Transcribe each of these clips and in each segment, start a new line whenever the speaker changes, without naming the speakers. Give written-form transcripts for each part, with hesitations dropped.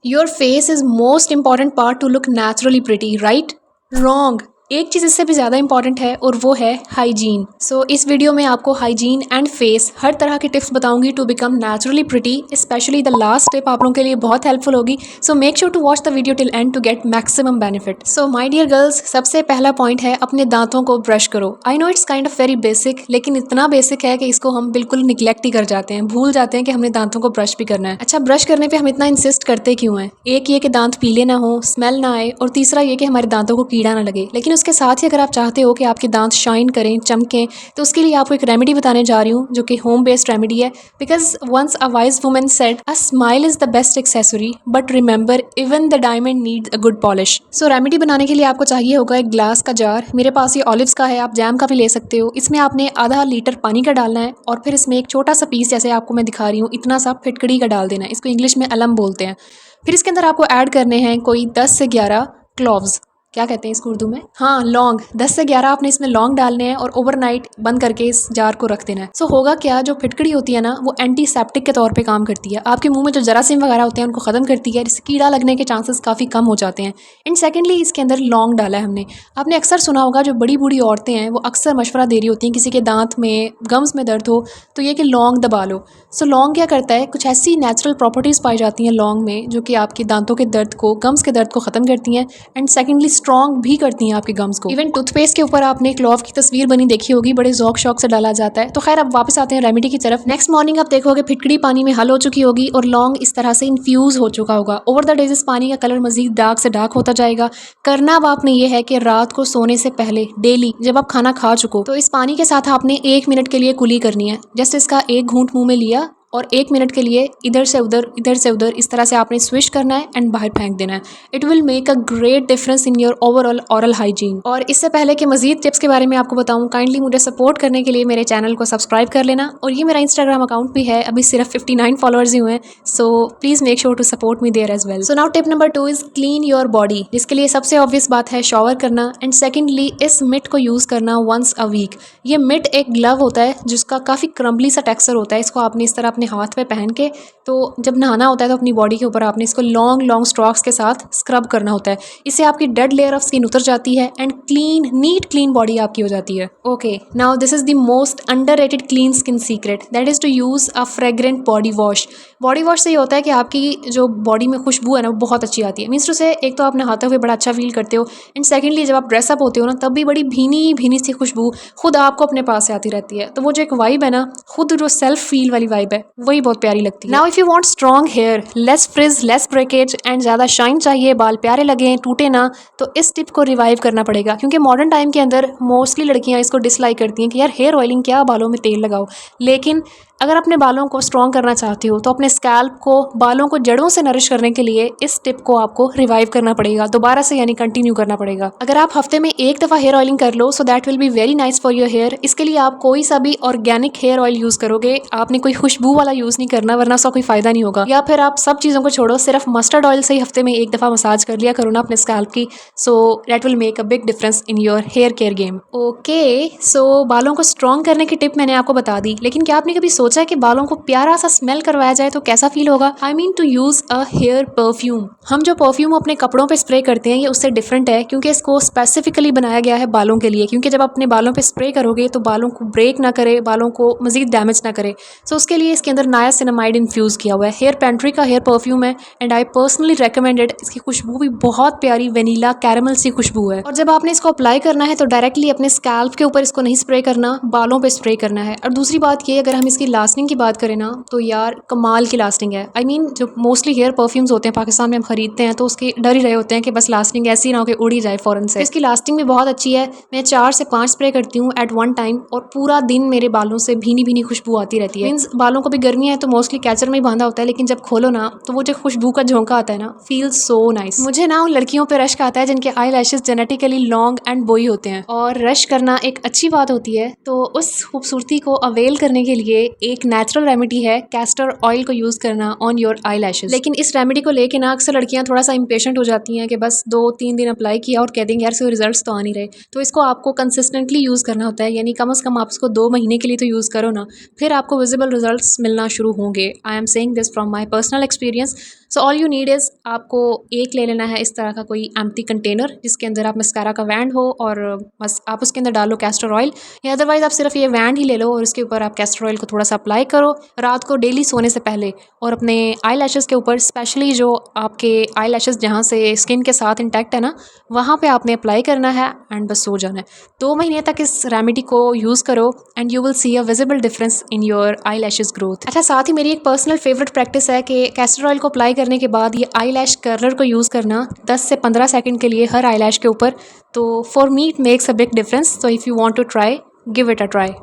Your face is most important part two look naturally pretty, right? Wrong. एक चीज़ इससे भी ज़्यादा इंपॉर्टेंट है और वो है हाइजीन। सो इस वीडियो में आपको हाइजीन एंड फेस हर तरह की टिप्स बताऊंगी to become naturally pretty. Specially the last tip आप लोगों के लिए बहुत हेल्पफुल होगी। So make sure to watch the video till end to get maximum benefit. So my dear girls, सबसे पहला पॉइंट है अपने दांतों को ब्रश करो। I know it's kind of very basic, लेकिन इतना बेसिक है कि इसको हम बिल्कुल निग्लेक्ट ही कर जाते हैं, भूल जाते हैं कि हमने दांतों को ब्रश भी करना है। अच्छा, ब्रश करने पे हम इतना इंसिस्ट करते क्यों हैं? एक ये कि दांत पीले ना हो, स्मेल ना आए, और तीसरा ये कि हमारे दांतों को कीड़ा ना लगे। लेकिन उसके साथ ही अगर आप चाहते हो कि आपके दांत शाइन करें, चमकें, तो उसके लिए आपको एक रेमेडी बताने जा रही हूँ जो कि होम बेस्ड रेमेडी है। Because once a wise woman said a smile is the best accessory, but remember even the diamond needs a good polish. So remedy बनाने के लिए आपको चाहिए होगा एक ग्लास का जार। मेरे पास ये ऑलिव्स का है, आप जैम का भी ले सकते हो। इसमें आपने आधा लीटर पानी का डालना है और फिर इसमें एक छोटा सा पीस, जैसे आपको मैं दिखा रही हूँ, इतना सा फिटकड़ी का डाल देना है। इसको इंग्लिश में अलम बोलते हैं। फिर इसके अंदर आपको ऐड करने हैं कोई 10 से 11 क्लोव्स। क्या कहते हैं इसको उर्दू में? हाँ, लौंग। 10 से 11 आपने इसमें लौंग डालने हैं और ओवरनाइट बंद करके इस जार को रख देना है। सो होगा क्या, जो फिटकड़ी होती है ना, वो एंटीसेप्टिक के तौर पे काम करती है। आपके मुंह में जो जरासीम वगैरह होते हैं उनको ख़त्म करती है, जिससे कीड़ा लगने के चांसेस काफ़ी कम हो जाते हैं। एंड सेकेंडली, इसके अंदर लौंग डाला है हमने। आपने अक्सर सुना होगा, जो बड़ी बूढ़ी औरतें हैं वो अक्सर मशवरा दे रही होती हैं किसी के दांत में, गम्स में दर्द हो तो ये कि लौंग दबा लो। सो लौंग क्या करता है, कुछ ऐसी नेचुरल प्रॉपर्टीज़ पाई जाती हैं लौंग में जो कि आपके दांतों के दर्द को, गम्स के दर्द को ख़त्म करती हैं। एंड सेकेंडली, स्ट्रॉन्ग भी करती हैं आपके गम्स को। इवन टूथपेस्ट के ऊपर आपने क्लॉव की तस्वीर बनी देखी होगी, बड़े ज़ौक शौक से डाला जाता है। तो खैर, अब वापस आते हैं रेमेडी की तरफ। नेक्स्ट मॉर्निंग आप देखोगे फिटकड़ी पानी में हल हो चुकी होगी और लौंग इस तरह से इन्फ्यूज़ हो चुका होगा। ओवर द डेज इस पानी का कलर मजीद डार्क से डार्क होता जाएगा। करना अब आपने ये है कि रात को सोने से पहले डेली जब आप खाना खा चुको तो इस पानी के साथ आपने 1 मिनट के लिए कुली करनी है। जस्ट इसका एक घूंट मुंह में लिया और 1 मिनट के लिए इधर से उधर इस तरह से आपने स्विश करना है एंड बाहर फेंक देना है। It will make a great difference in your overall oral hygiene. और इससे पहले कि मजीद टिप्स के बारे में आपको बताऊं, काइंडली मुझे सपोर्ट करने के लिए मेरे चैनल को सब्सक्राइब कर लेना। और ये मेरा इंस्टाग्राम अकाउंट भी है, अभी सिर्फ 59 फॉलोअर्स ही हुए हैं। So please make sure to support me there as well. So now tip number 2 is clean your body, जिसके लिए सबसे ऑब्वियस बात है शॉवर करना। एंड सेकेंडली, इस मिट को यूज़ करना वंस अ वीक। ये मिट एक ग्लव होता है जिसका काफ़ी क्रम्बली सा टेक्सचर होता है। इसको आपने इस तरह अपने हाथ पे पहन के, तो जब नहाना होता है तो अपनी बॉडी के ऊपर आपने इसको लॉन्ग लॉन्ग स्ट्रोक्स के साथ स्क्रब करना होता है। इससे आपकी डेड लेयर ऑफ स्किन उतर जाती है and clean, neat clean body आपकी हो जाती है। Okay, now this is the most underrated clean skin secret, that is to use a fragrant body wash. Body wash से ये होता है कि आपकी जो बॉडी में खुशबू है ना, वो बहुत अच्छी आती है। मीन्स टू से, एक तो आप नहाते हुए बड़ा अच्छा फील करते हो, एंड सेकेंडली जब आप ड्रेसअप होते हो ना, तब भी बड़ी भीनी भीनी सी खुशबू खुद आपको अपने पास से आती रहती है। तो वो जो एक वाइब है ना, खुद जो सेल्फ फील वाली वाइब है, वही बहुत प्यारी लगती है। Now if you want strong hair, less frizz, less breakage and ज़्यादा शाइन चाहिए, बाल प्यारे लगे, टूटे ना, तो इस टिप को रिवाइव करना पड़ेगा। क्योंकि मॉडर्न टाइम के अंदर मोस्टली लड़कियां इसको डिसलाइक करती हैं कि यार हेयर ऑयलिंग क्या, बालों में तेल लगाओ। लेकिन अगर अपने बालों को स्ट्रॉन्ग करना चाहते हो तो अपने स्कैल्प को, बालों को जड़ों से नरिश करने के लिए इस टिप को आपको रिवाइव करना पड़ेगा, दोबारा से, यानी कंटिन्यू करना पड़ेगा। अगर आप हफ्ते में एक दफ़ा हेयर ऑयलिंग कर लो, so that will be very nice for your hair. इसके लिए आप कोई सा भी ऑर्गेनिक हेयर ऑयल यूज़ करोगे, आपने कोई खुशबू वाला यूज़ नहीं करना, वरना उसका कोई फ़ायदा नहीं होगा। या फिर आप सब चीज़ों को छोड़ो, सिर्फ मस्टर्ड ऑयल से ही हफ्ते में एक दफ़ा मसाज कर लिया करो ना अपने स्कैल्प की। So that will make a big difference in your hair care game. Okay, so बालों को स्ट्रॉन्ग करने की टिप मैंने आपको बता दी, लेकिन क्या आपने कभी सोचा है कि बालों को प्यारा सा स्मेल करवाया जाए तो कैसा फील होगा? I mean to use a hair perfume. हम जो परफ्यूम अपने कपड़ों पे स्प्रे करते हैं, ये उससे डिफरेंट है क्योंकि इसको स्पेसिफिकली बनाया गया है बालों के लिए। क्योंकि जब अपने बालों पे स्प्रे करोगे तो बालों को ब्रेक ना करे, बालों को मजीद डैमेज ना करे। सो उसके लिए इसके अंदर नायासिनामाइड इन्फ्यूज़ किया हुआ है। हेयर पेंट्री का हेयर परफ्यूम है एंड आई पर्सनली रिकमेंडेड। इसकी खुशबू भी बहुत प्यारी वेनीला कैरेमल सी खुशबू है। और जब आपने इसको अप्लाई करना है तो डायरेक्टली अपने स्कैल्प के ऊपर इसको नहीं स्प्रे करना, बालों पे स्प्रे करना है। और दूसरी बात ये, अगर हम इसकी लास्टिंग की बात करें ना, तो यार कमाल की लास्टिंग है। आई मीन जो मोस्टली हेयर परफ्यूम्स होते हैं पाकिस्तान में हम खरीदते हैं, तो उसके डर ही रहे होते हैं कि बस लास्टिंग ऐसी ना हो कि उड़ ही जाए फ़ौरन से। इसकी लास्टिंग भी बहुत अच्छी है। मैं 4 से 5 स्प्रे करती हूँ एट वन टाइम और पूरा दिन मेरे बालों से भीनी भीनी खुशबू आती रहती है। मीन्स बालों को भी गर्मी है तो मोस्टली कैचर में ही बांधा होता है, लेकिन जब खोलो ना तो वो जो खुशबू का झोंका आता है ना, फील्स सो नाइस। मुझे ना उन लड़कियों पे रश आता है जिनके eye lashes genetically long and बोई होते हैं, और रश करना एक अच्छी बात होती है। तो उस खूबसूरती को अवेल करने के लिए एक नेचुरल रेमेडी है कैस्टर ऑयल को यूज़ करना ऑन योर आई लैशेज। लेकिन इस रेमेडी को लेके ना अक्सर लड़कियां थोड़ा सा इम्पेशेंट हो जाती हैं कि बस 2-3 दिन अप्लाई किया और कह देंगे यार से रिजल्ट्स तो आ नहीं रहे। तो इसको आपको कंसिस्टेंटली यूज़ करना होता है, यानी कम से कम आप इसको 2 महीने के लिए तो यूज़ करो ना, फिर आपको विजिबल रिजल्ट्स मिलना शुरू होंगे। I am saying this from my personal experience. So all you need is आपको एक ले लेना है इस तरह का कोई एम्प्टी कंटेनर जिसके अंदर आप मस्कारा का वैंड हो और बस आप उसके अंदर डालो कैस्टर ऑयल, या अदरवाइज़ आप सिर्फ ये वैंड ही ले लो और उसके ऊपर आप कैस्टर ऑयल को थोड़ा सा अप्लाई करो रात को डेली सोने से पहले। और अपने आई लैशेज़ के ऊपर, स्पेशली जो आपके आई लैशेज़ जहाँ से स्किन के साथ इंटैक्ट है ना, वहाँ पे आपने अप्लाई करना है एंड बस सो जाना है। 2 महीने तक इस रेमेडी को यूज़ करो and you will C a visible difference in your I lashes growth. अच्छा, साथ ही मेरी एक पर्सनल फेवरेट प्रैक्टिस है कि कैस्टर ऑयल को अप्लाई करने के बाद ये आई लैश कर्लर को यूज़ करना 10 से 15 सेकंड के लिए हर आई लैश के ऊपर। तो for me it makes a big difference. So if you want to try, give it a try.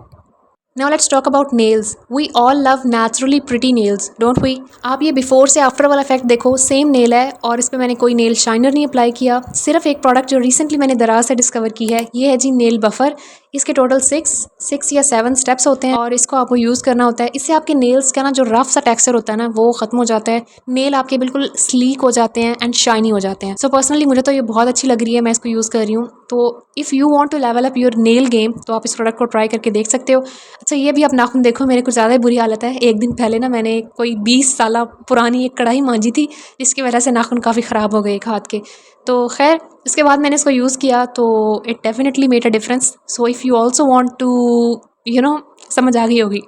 Now let's talk about nails. We all love naturally pretty nails, don't we? आप ये before से after वाला effect देखो, same nail है और इस पे मैंने कोई नेल शाइनर नहीं अप्लाई किया। सिर्फ एक प्रोडक्ट जो रिसेंटली मैंने दराज से डिस्कवर की है, ये है जी नेल बफर। इसके टोटल 6 या 7 स्टेप्स होते हैं और इसको आपको यूज़ करना होता है। इससे आपके नेल्स का ना जो रफ सा टेक्सचर होता है ना, वो ख़त्म हो जाता है। नेल आपके बिल्कुल स्लीक हो जाते हैं एंड शाइनी हो जाते हैं। सो पर्सनली मुझे तो ये बहुत अच्छी लग रही है, मैं इसको यूज़ कर रही हूँ। तो if you want to level up your nail game तो आप इस प्रोडक्ट को ट्राई करके देख सकते हो। अच्छा, ये भी आप नाखून देखो, मेरे कुछ ज़्यादा बुरी हालत है। एक दिन पहले ना मैंने कोई 20 साल पुरानी एक कढ़ाई मांजी थी, जिसकी वजह से नाखून काफ़ी ख़राब हो गए एक हाथ के। तो खैर, इसके बाद मैंने इसको यूज़ किया तो it definitely made a difference. So if you also want to समझ आ गई होगी।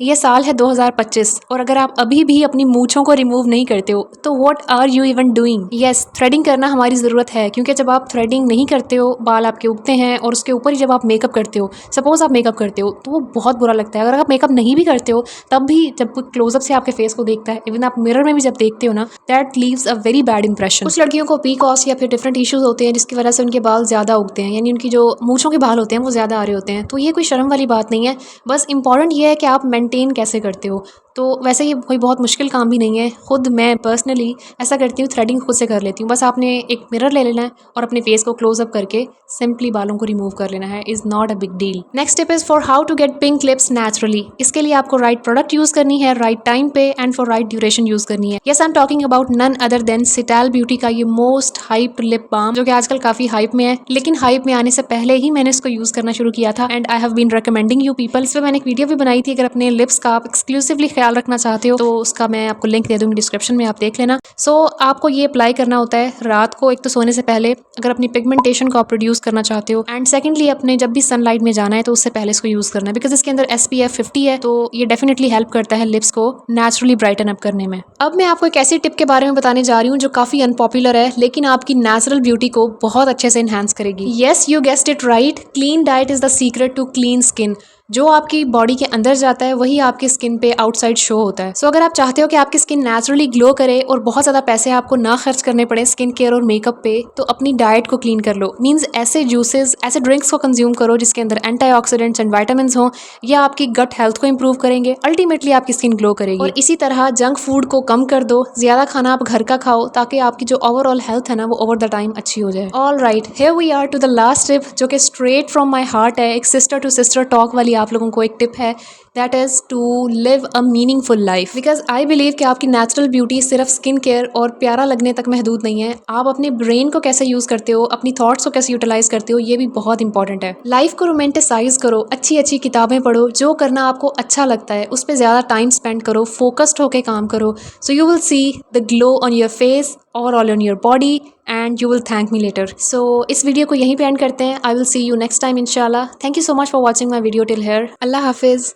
ये साल है 2025 और अगर आप अभी भी अपनी मूंछों को रिमूव नहीं करते हो तो what are you even doing. Yes, threading करना हमारी ज़रूरत है, क्योंकि जब आप थ्रेडिंग नहीं करते हो बाल आपके उगते हैं और उसके ऊपर ही जब आप मेकअप करते हो, सपोज़ आप मेकअप करते हो तो वो बहुत बुरा लगता है। अगर आप मेकअप नहीं भी करते हो तब भी जब कोई क्लोजअप से आपके फेस को देखता है, इवन आप मिरर में भी जब देखते हो ना, that leaves a very bad impression. कुछ लड़कियों को पीकॉस या फिर डिफरेंट इशूज़ होते हैं जिसकी वजह से उनके बाल ज़्यादा उगते हैं, यानी उनकी जो मूंछों के बाल होते हैं वो ज़्यादा आ रहे होते हैं। तो ये कोई शर्म वाली बात नहीं है, बस इंपॉर्टेंट ये है कि आप मेंटेन कैसे करते हो। तो वैसे ये कोई बहुत मुश्किल काम भी नहीं है। खुद मैं पर्सनली ऐसा करती हूँ, थ्रेडिंग खुद से कर लेती हूँ। बस आपने एक मिरर ले लेना है और अपने फेस को क्लोजअप करके सिंपली बालों को रिमूव कर लेना है। Is not a big deal. Next tip is for how to get pink lips naturally. इसके लिए आपको राइट प्रोडक्ट यूज़ करनी है, राइट टाइम पे and for right duration use करनी है। Yes, I am talking about none other than सिटैल beauty का ये मोस्ट हाइप लिप बाम, जो कि आजकल काफ़ी हाइप में है। लेकिन हाइप में आने से पहले ही मैंने इसको यूज़ करना शुरू किया था and I have been recommending you people. इस पर मैंने एक वीडियो भी बनाई थी। अगर अपने लिप्स का आप एक्सक्लूसिवली ख्याल रखना चाहते हो तो उसका मैं आपको लिंक दे दूँगी डिस्क्रिप्शन में, आप देख लेना। सो आपको ये अप्लाई करना होता है रात को, एक तो सोने से पहले अगर अपनी पिगमेंटेशन को आप प्रोड्यूस करना चाहते हो, एंड सेकेंडली अपने जब भी सनलाइट में जाना है तो उससे पहले इसको यूज़ करना है, बिकॉज इसके अंदर SPF 50 है। तो ये डेफिनेटली हेल्प करता है लिप्स को नेचुरली ब्राइटन अप करने में। अब मैं आपको एक ऐसी टिप के बारे में बताने जा रही हूँ जो काफ़ी अनपॉपुलर है लेकिन आपकी नेचुरल ब्यूटी को बहुत अच्छे से इन्हांस करेगी। Yes, you guessed it right, clean diet is the secret to clean skin. जो आपकी बॉडी के अंदर जाता है वही आपकी स्किन पे आउटसाइड शो होता है। सो अगर आप चाहते हो कि आपकी स्किन नेचुरली ग्लो करे और बहुत ज़्यादा पैसे आपको ना खर्च करने पड़े स्किन केयर और मेकअप पे, तो अपनी डाइट को क्लीन कर लो। मींस ऐसे जूसेस, ऐसे ड्रिंक्स को कंज्यूम करो जिसके अंदर एंटीऑक्सीडेंट्स एंड विटामिन्स हों, या आपकी गट हेल्थ को इंप्रूव करेंगे, अल्टीमेटली आपकी स्किन ग्लो करेगी। और इसी तरह जंक फूड को कम कर दो, ज़्यादा खाना आप घर का खाओ ताकि आपकी जो ओवरऑल हेल्थ है ना वो ओवर द टाइम अच्छी हो जाए। All right, here we are to the last tip जो कि स्ट्रेट फ्रॉम माई हार्ट है, एक सिस्टर टू सिस्टर टॉक वाली आप लोगों को एक टिप है, that is to live a meaningful life. Because I believe कि आपकी नेचुरल ब्यूटी सिर्फ स्किन केयर और प्यारा लगने तक महदूद नहीं है। आप अपने ब्रेन को कैसे यूज़ करते हो, अपनी थॉट्स को कैसे यूटिलाइज करते हो, ये भी बहुत इंपॉर्टेंट है। लाइफ को रोमांटिसाइज करो, अच्छी अच्छी किताबें पढ़ो, जो करना आपको अच्छा लगता है उस पर ज़्यादा टाइम स्पेंड करो, फोकस्ड होकर काम करो। So you will see the glow on your face और all on your body and you will thank me later. So इस वीडियो को यहीं पे एंड करते हैं। I will see you next time इंशाल्लाह। Thank you so much for watching my video till here. अल्लाह हाफिज़।